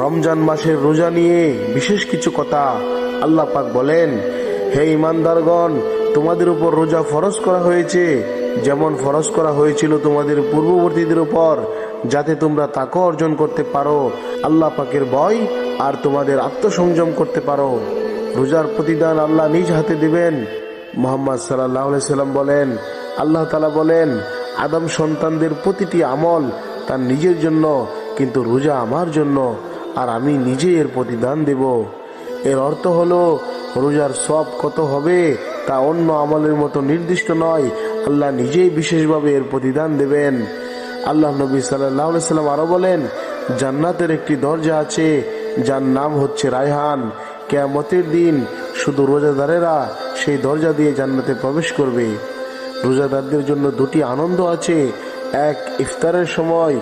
রমজান মাসের রোজা নিয়ে বিশেষ কিছু কথা আল্লাহ পাক বলেন, হে ঈমানদারগণ, তোমাদের উপর রোজা ফরজ করা হয়েছে যেমন ফরজ করা হয়েছিল তোমাদের পূর্ববর্তীদের উপর, যাতে তোমরা তাকওয়া অর্জন করতে পারো, আল্লাহ পাকের ভয় আর তোমাদের আত্মসংযম করতে পারো। রোজার প্রতিদান আল্লাহ নিজ হাতে দিবেন। মুহাম্মদ সাল্লাল্লাহু আলাইহি সাল্লাম বলেন, আল্লাহ তাআলা বলেন, আদম সন্তানদের প্রতিটি আমল তার নিজের জন্য, কিন্তু রোজা আমার জন্য, আর আমি নিজে এর প্রতিদান দেব। এর অর্থ হলো রোজার সওয়াব কত হবে তা অন্য আমলের মতো নির্দিষ্ট নয়, আল্লাহ নিজেই বিশেষভাবে এর প্রতিদান দেবেন। আল্লাহ নবী সাল্লাল্লাহু আলাইহি সাল্লাম আরো বলেন, জান্নাতের একটি দরজা আছে যার নাম হচ্ছে রায়হান। কিয়ামতের দিন শুধু রোজাদারেরা সেই দরজা দিয়ে জান্নাতে প্রবেশ করবে। রোজাদারদের জন্য দুটি আনন্দ আছে, এক ইফতারের সময়,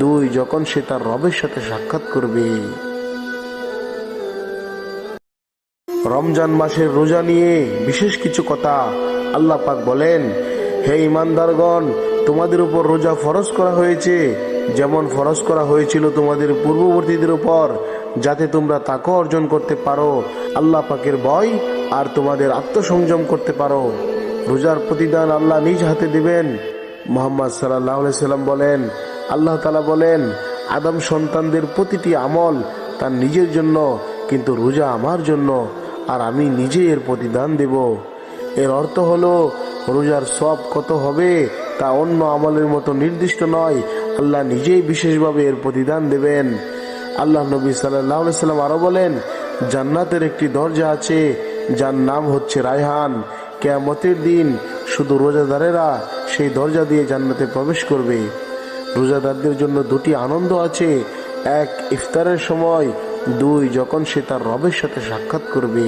দুই যখন সে তার রবের সাথে সাক্ষাৎ করবে। রমজান মাসের রোজা নিয়ে বিশেষ কিছু কথা আল্লাহ পাক বলেন, হে ঈমানদারগণ, তোমাদের উপর রোজা ফরজ করা হয়েছে যেমন ফরজ করা হয়েছিল তোমাদের পূর্ববর্তীদের উপর, যাতে তোমরা তাকওয়া অর্জন করতে পারো, আল্লাহ পাকের ভয় আর তোমাদের আত্মসংযম করতে পারো। রোজার প্রতিদান আল্লাহ নিজ হাতে দিবেন। মুহাম্মদ সাল্লাল্লাহু আলাইহি সাল্লাম বলেন, আল্লাহ তাআলা বলেন, আদম সন্তানদের প্রতিটি আমল তার নিজের জন্য, কিন্তু রোজা আমার জন্য, আর আমি নিজে এর প্রতিদান দেব। এর অর্থ হলো রোজার সওয়াব কত হবে তা অন্য আমলের মতো নির্দিষ্ট নয়, আল্লাহ নিজেই বিশেষভাবে এর প্রতিদান দেবেন। আল্লাহ নবী সাল্লাল্লাহু আলাইহি সাল্লাম আরো বলেন, জান্নাতের একটি দরজা আছে যার নাম হচ্ছে রায়হান। কিয়ামতের দিন শুধু রোজাদারেরা সেই দরজা দিয়ে জান্নাতে প্রবেশ করবে। রোজাদারদের জন্য দুটি আনন্দ আছে, এক ইফতারের সময়, দুই যখন সে তার রবের সাথে সাক্ষাৎ করবে।